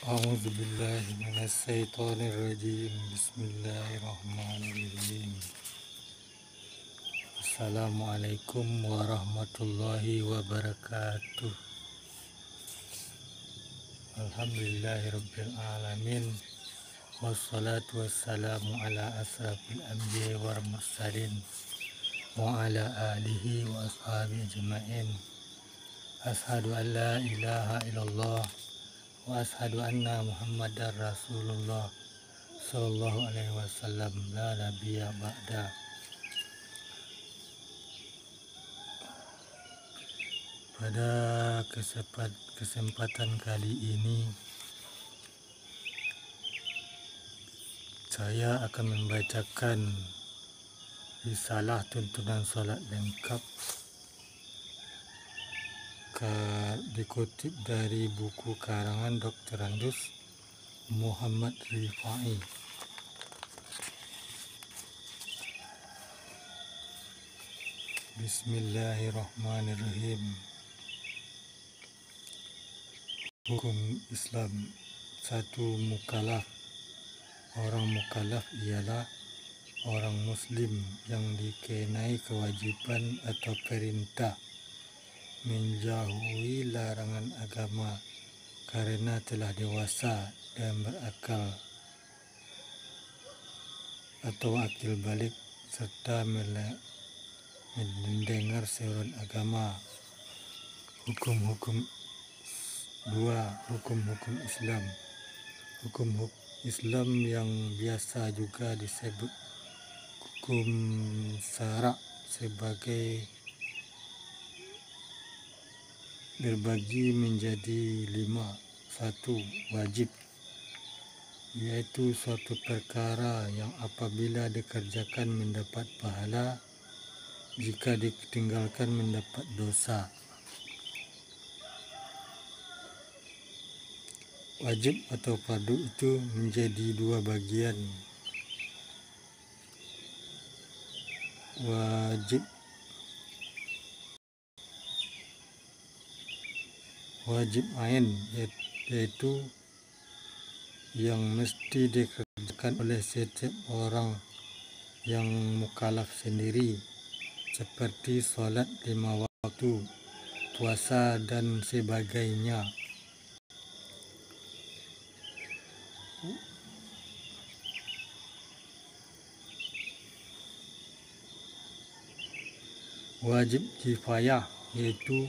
A'udzu billahi minasyaitonir rajim. Bismillahirrahmanirrahim. Assalamualaikum warahmatullahi wabarakatuh. Alhamdulillahirabbil alamin. Wassalatu wassalamu ala asrafil anbiya'i wal mursalin wa ala alihi wa ashabihi ajma'in. Ashhadu an la ilaha illallah wa ashhadu anna Muhammadar Rasulullah sallallahu alaihi wasallam la nabiyya ba'da. Pada kesempatan kali ini saya akan membacakan risalah tuntunan solat lengkap dikutip dari buku karangan Dr. Andus Muhammad Rifai. Bismillahirrahmanirrahim. Hukum Islam. 1. Mukallaf. Orang mukallaf ialah orang muslim yang dikenai kewajiban atau perintah menjauhi larangan agama karena telah dewasa dan berakal atau akil balik serta mendengar seruan agama. Hukum-hukum 2. Hukum-hukum Islam. Hukum Islam yang biasa juga disebut hukum syara' sebagai berbagi menjadi 5. 1. Wajib, yaitu suatu perkara yang apabila dikerjakan mendapat pahala, jika ditinggalkan mendapat dosa. Wajib atau fardu itu menjadi 2 bagian. Wajib ain, yaitu yang mesti dikerjakan oleh setiap orang yang mukallaf sendiri, seperti solat 5 waktu, puasa dan sebagainya. Wajib kifayah, yaitu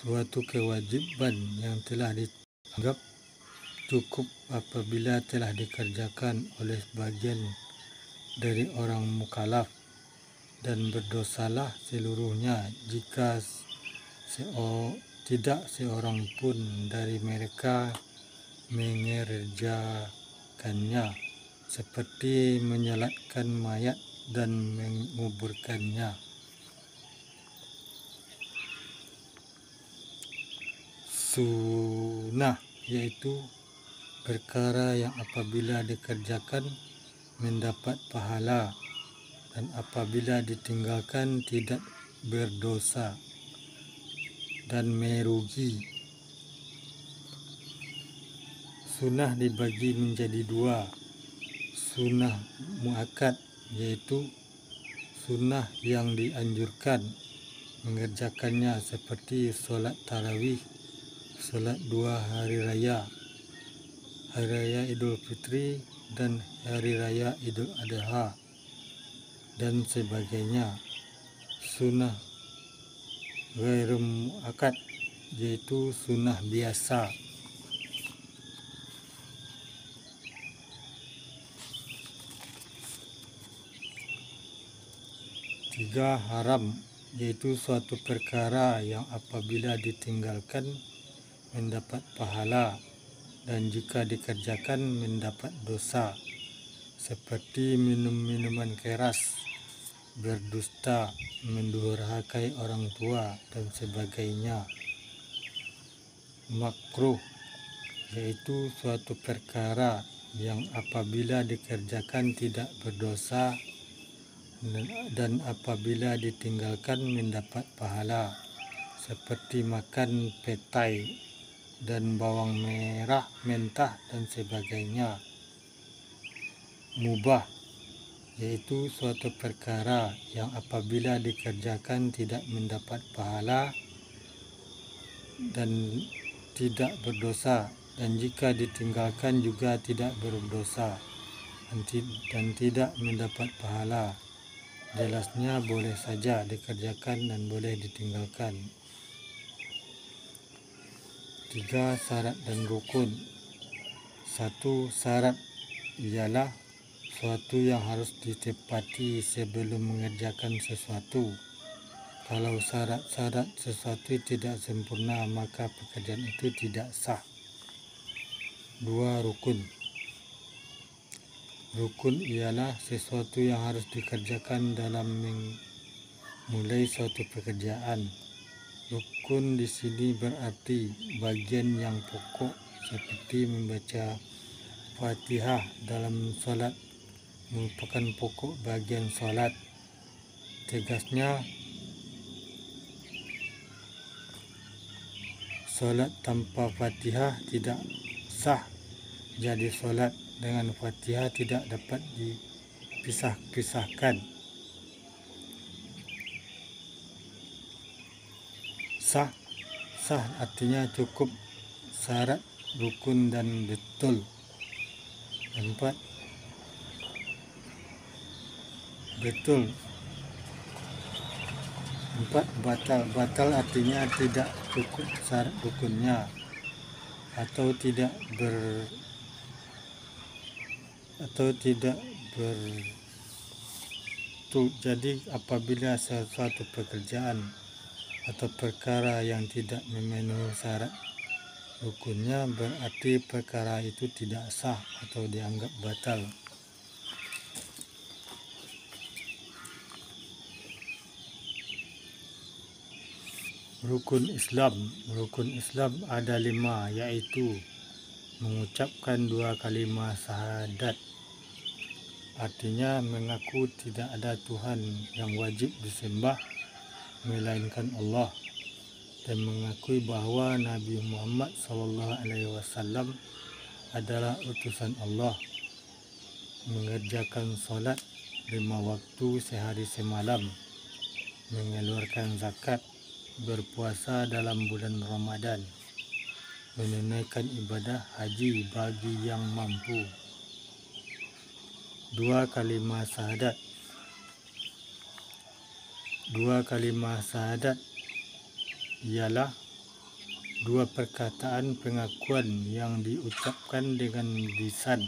suatu kewajiban yang telah dianggap cukup apabila telah dikerjakan oleh sebagian dari orang mukallaf, dan berdosalah seluruhnya jika tidak seorang pun dari mereka mengerjakannya, seperti menyalatkan mayat dan menguburkannya. Sunnah, yaitu perkara yang apabila dikerjakan mendapat pahala dan apabila ditinggalkan tidak berdosa dan merugi. Sunnah dibagi menjadi 2. Sunnah muakkad, yaitu sunnah yang dianjurkan mengerjakannya, seperti solat tarawih, solat 2 hari raya Idul Fitri dan hari raya Idul Adha dan sebagainya. Sunnah ghairu muakkad, yaitu sunnah biasa. 3. Haram, yaitu suatu perkara yang apabila ditinggalkan mendapat pahala dan jika dikerjakan mendapat dosa, seperti minum minuman keras, berdusta, mendurhakai orang tua dan sebagainya. Makruh, yaitu suatu perkara yang apabila dikerjakan tidak berdosa dan apabila ditinggalkan mendapat pahala, seperti makan petai dan bawang merah, mentah, dan sebagainya. Mubah, yaitu suatu perkara yang apabila dikerjakan tidak mendapat pahala dan tidak berdosa, dan jika ditinggalkan juga tidak berdosa dan tidak mendapat pahala. Jelasnya boleh saja dikerjakan dan boleh ditinggalkan. 3. Syarat dan rukun. 1. Syarat ialah suatu yang harus ditepati sebelum mengerjakan sesuatu. Kalau syarat-syarat sesuatu tidak sempurna, maka pekerjaan itu tidak sah. 2. Rukun. Rukun ialah sesuatu yang harus dikerjakan dalam memulai suatu pekerjaan. Rukun di sini berarti bagian yang pokok seperti membaca Fatihah dalam salat merupakan pokok bagian salat. Tegasnya, salat tanpa Fatihah tidak sah. Jadi salat dengan Fatihah tidak dapat dipisah-pisahkan. Sah artinya cukup, syarat, rukun, dan betul. 4. Betul. 4. Batal artinya tidak cukup syarat rukunnya atau tidak Jadi apabila sesuatu pekerjaan atau perkara yang tidak memenuhi syarat rukunnya, berarti perkara itu tidak sah atau dianggap batal. Rukun Islam ada 5, yaitu mengucapkan 2 kalimat syahadat, artinya mengaku tidak ada Tuhan yang wajib disembah melainkan Allah, dan mengakui bahwa Nabi Muhammad SAW adalah utusan Allah, mengerjakan salat 5 waktu sehari semalam, mengeluarkan zakat, berpuasa dalam bulan Ramadan, menunaikan ibadah haji bagi yang mampu. 2 kalimat syahadat. 2 kalimat syahadat ialah 2 perkataan pengakuan yang diucapkan dengan lisan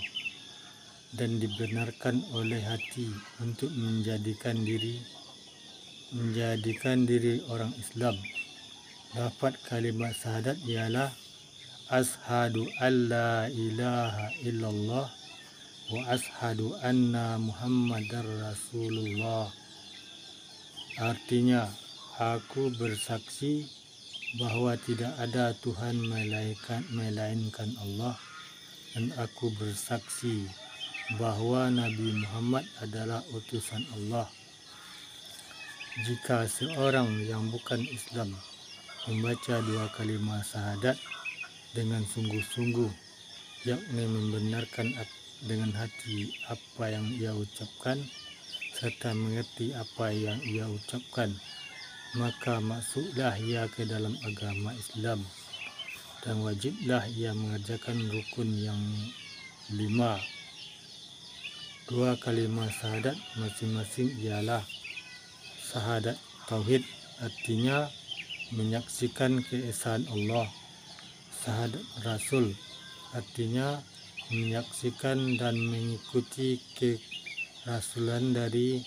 dan dibenarkan oleh hati untuk menjadikan diri orang Islam. Lafaz kalimat syahadat ialah Ashhadu an la ilaha illallah wa ashhadu anna Muhammadar Rasulullah. Artinya, aku bersaksi bahwa tidak ada Tuhan melainkan Allah, dan aku bersaksi bahwa Nabi Muhammad adalah utusan Allah. Jika seorang yang bukan Islam membaca 2 kalimat syahadat dengan sungguh-sungguh, yakni membenarkan dengan hati apa yang ia ucapkan serta mengerti apa yang ia ucapkan, maka masuklah ia ke dalam agama Islam dan wajiblah ia mengerjakan rukun yang 5. 2 kalimat syahadat masing-masing ialah syahadat tauhid, artinya menyaksikan keesaan Allah. Syahadat Rasul, artinya menyaksikan dan mengikuti kerasulan dari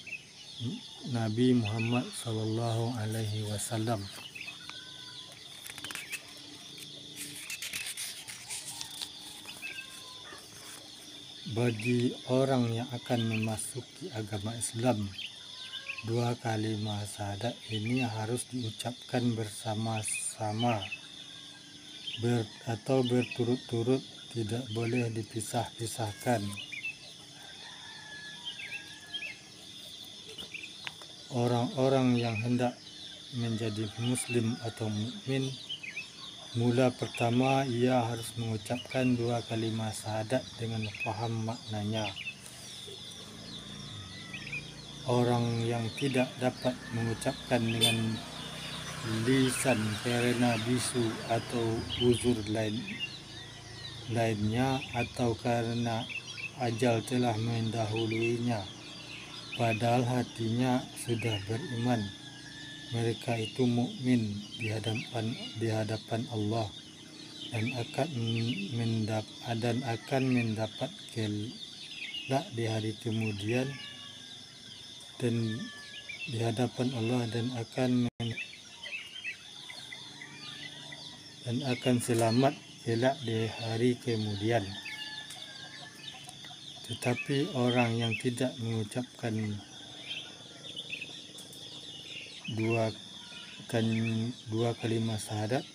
Nabi Muhammad SAW. Bagi orang yang akan memasuki agama Islam, 2 kalimat syahadat ini harus diucapkan bersama-sama atau berturut-turut, tidak boleh dipisah-pisahkan. Orang-orang yang hendak menjadi muslim atau mukmin Mula pertama, ia harus mengucapkan 2 kalimat syahadat dengan faham maknanya. Orang yang tidak dapat mengucapkan dengan lisan karena bisu atau uzur lainnya atau karena ajal telah mendahuluinya, padahal hatinya sudah beriman, mereka itu mukmin di hadapan Allah dan akan mendapat kelak di hari kemudian dan di hadapan Allah dan akan selamat kelak di hari kemudian. Tetapi orang yang tidak mengucapkan dua kalimat syahadat,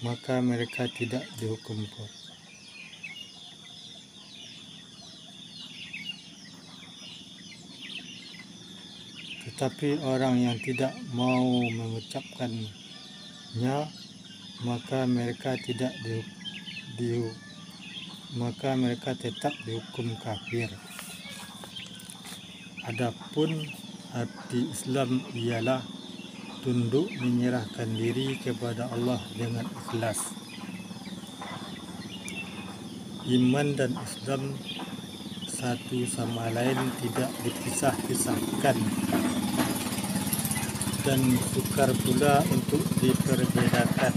maka mereka tidak dihukum kafir. Tetapi orang yang tidak mau mengucapkannya, maka mereka tetap dihukum kafir. Adapun arti Islam ialah tunduk menyerahkan diri kepada Allah dengan ikhlas. Iman dan Islam satu sama lain tidak dipisah-pisahkan dan sukar pula untuk diperbedakan,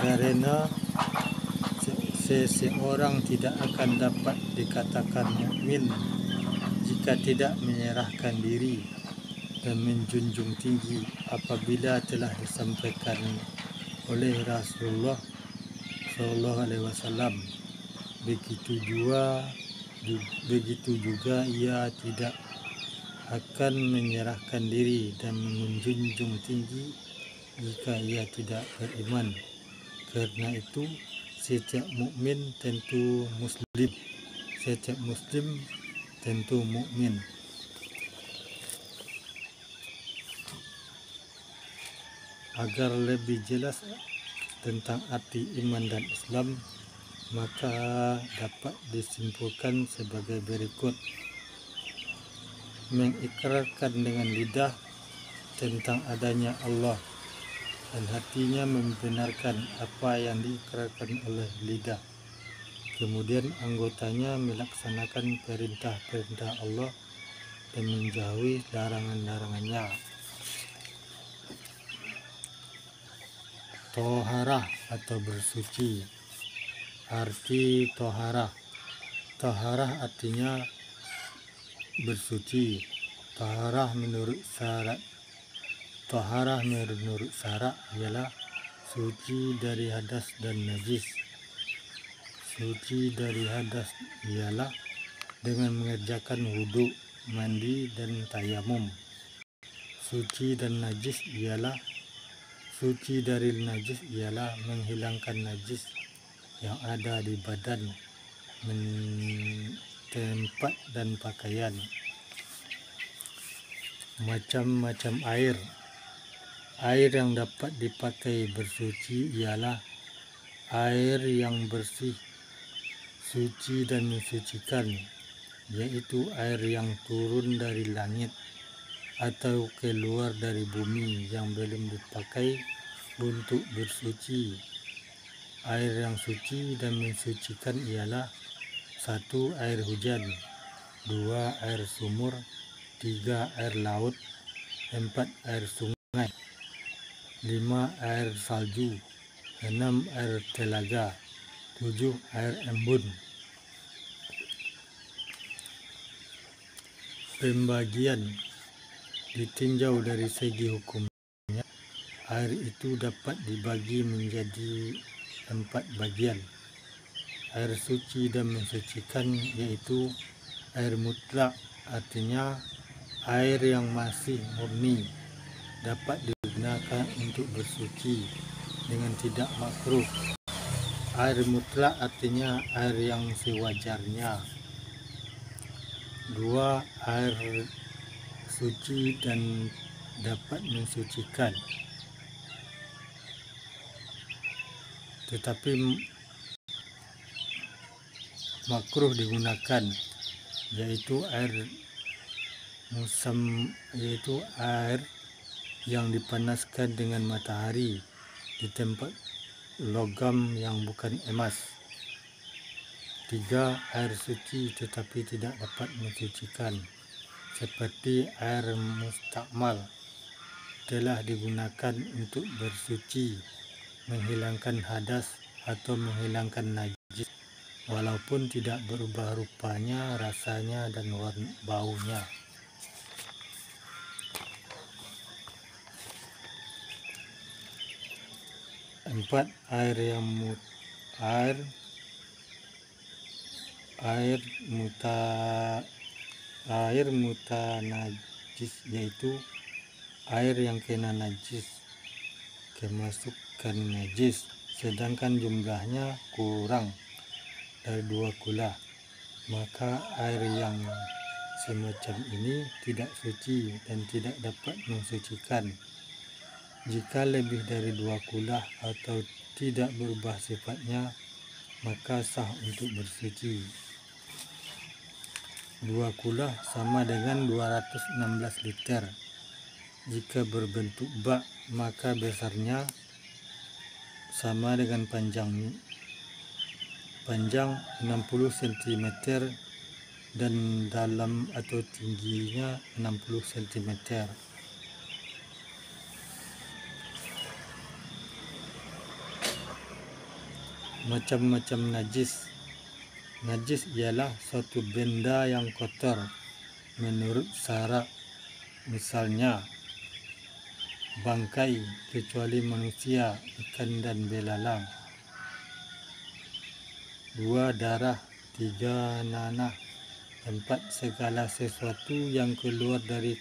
karena seseorang tidak akan dapat dikatakan mukmin jika tidak menyerahkan diri dan menjunjung tinggi apabila telah disampaikan oleh Rasulullah SAW. Begitu juga ia tidak akan menyerahkan diri dan menjunjung tinggi jika ia tidak beriman. Karena itu setiap mukmin tentu muslim, setiap muslim tentu mukmin. Agar lebih jelas tentang arti iman dan Islam, maka dapat disimpulkan sebagai berikut. Mengikrarkan dengan lidah tentang adanya Allah dan hatinya membenarkan apa yang diikrarkan oleh lidah. Kemudian anggotanya melaksanakan perintah-perintah Allah dan menjauhi larangan-larangannya. Toharah atau bersuci. Arti toharah. Toharah artinya bersuci. Toharah menurut syarat ialah suci dari hadas dan najis. Suci dari hadas ialah dengan mengerjakan wudhu, mandi dan tayamum. Suci dari najis ialah menghilangkan najis yang ada di badan, tempat dan pakaian. Macam-macam air. Air yang dapat dipakai bersuci ialah air yang bersih, suci dan mensucikan, yaitu air yang turun dari langit atau keluar dari bumi yang belum dipakai untuk bersuci. Air yang suci dan mensucikan ialah 1. Air hujan, 2. Air sumur, 3. Air laut, 4. Air sungai, 5. Air salju, 6. Air telaga, 7. Air embun. Pembagian ditinjau dari segi hukumnya, air itu dapat dibagi menjadi 4 bagian. Air suci dan mensucikan yaitu air mutlak, artinya air yang masih murni dapat digunakan untuk bersuci dengan tidak makruh. Air mutlak artinya air yang sewajarnya. 2. Air suci dan dapat mensucikan. tetapi makruh digunakan, yaitu air yang dipanaskan dengan matahari di tempat logam yang bukan emas. 3. Air suci tetapi tidak dapat mensucikan, seperti air mustakmal, telah digunakan untuk bersuci, menghilangkan hadas atau menghilangkan najis, walaupun tidak berubah rupanya, rasanya, dan baunya. 4. Air mutanajis, yaitu air yang kena najis, kemasukan najis, sedangkan jumlahnya kurang dari 2 kula, maka air yang semacam ini tidak suci dan tidak dapat mensucikan. Jika lebih dari 2 kula atau tidak berubah sifatnya, maka sah untuk bersuci. 2 kula sama dengan 216 liter. Jika berbentuk bak, maka besarnya sama dengan panjang 60 cm dan dalam atau tingginya 60 cm. Macam-macam najis. Najis ialah suatu benda yang kotor menurut syarak, misalnya bangkai, kecuali manusia, ikan dan belalang. 2. Darah. 3. Nanah. 4. Segala sesuatu yang keluar dari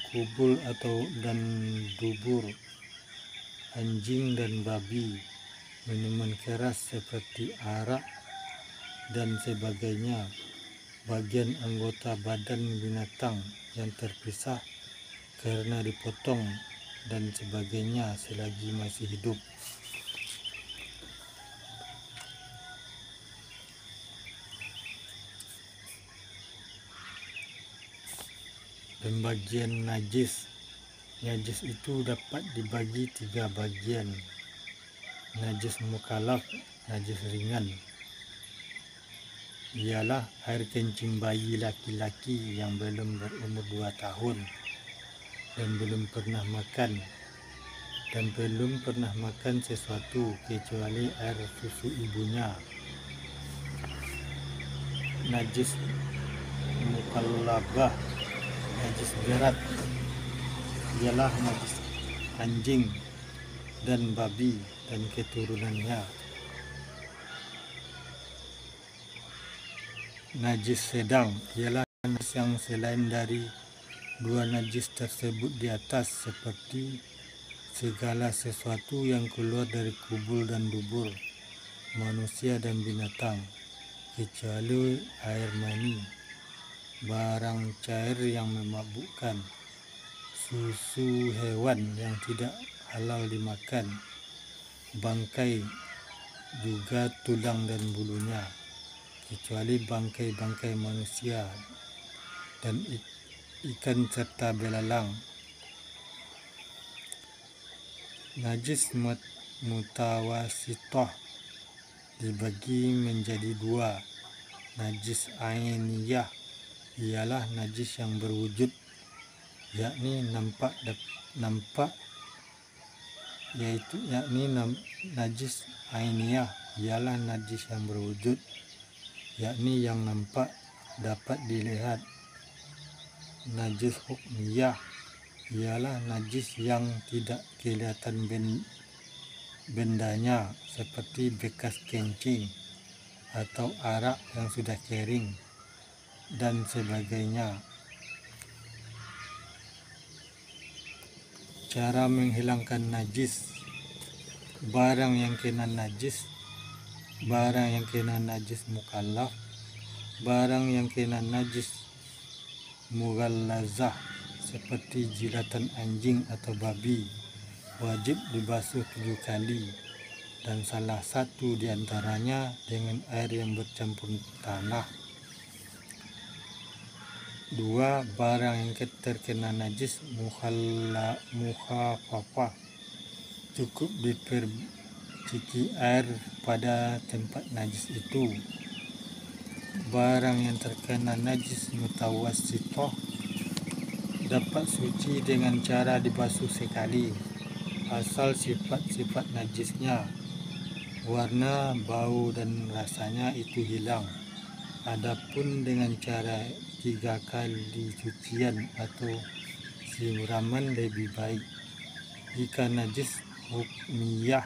kubul dan dubur anjing dan babi. Minuman keras seperti arak dan sebagainya. Bagian anggota badan binatang yang terpisah karena dipotong dan sebagainya selagi masih hidup. Pembagian najis. Najis itu dapat dibagi 3 bagian. Najis mukallaf, najis ringan, ialah air kencing bayi laki-laki yang belum berumur 2 tahun dan belum pernah makan sesuatu kecuali air susu ibunya. Najis mukallabah, najis berat, ialah najis anjing dan babi dan keturunannya. Najis sedang ialah najis yang selain dari 2 najis tersebut di atas, seperti segala sesuatu yang keluar dari kubul dan dubur manusia dan binatang, kecuali air mani, barang cair yang memabukkan, susu hewan yang tidak halal dimakan, bangkai, juga tulang dan bulunya, kecuali bangkai-bangkai manusia dan ikan serta belalang. Najis mutawasithah dibagi menjadi 2. Najis ainiyah ialah najis yang berwujud, yakni nampak, najis ainiyah ialah najis yang berwujud, yakni yang nampak, dapat dilihat. Najis hukmiyah ialah najis yang tidak kelihatan bendanya, seperti bekas kencing atau arak yang sudah kering dan sebagainya. Cara menghilangkan najis. Barang yang kena najis mukallaf, barang yang kena najis mughallazah, seperti jilatan anjing atau babi, wajib dibasuh 7 kali dan salah satu di antaranya dengan air yang bercampur tanah. 2. Barang yang terkena najis mukhafafah, cukup diperciki air pada tempat najis itu. Barang yang terkena najis mutawassithah dapat suci dengan cara dibasuh sekali, asal sifat-sifat najisnya, warna, bau, dan rasanya itu hilang. Adapun dengan cara 3 kali cucian atau siraman lebih baik. Jika najis hukmiyah,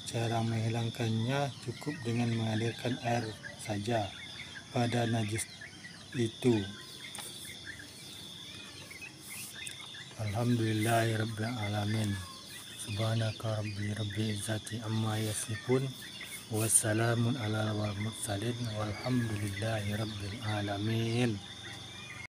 cara menghilangkannya cukup dengan mengalirkan air saja pada najis itu. Alhamdulillahirabbil alamin. Subhanaka rabbil izzati amma yasifun. Wassalamun ala wal mursalin walhamdulillahi rabbil alamin.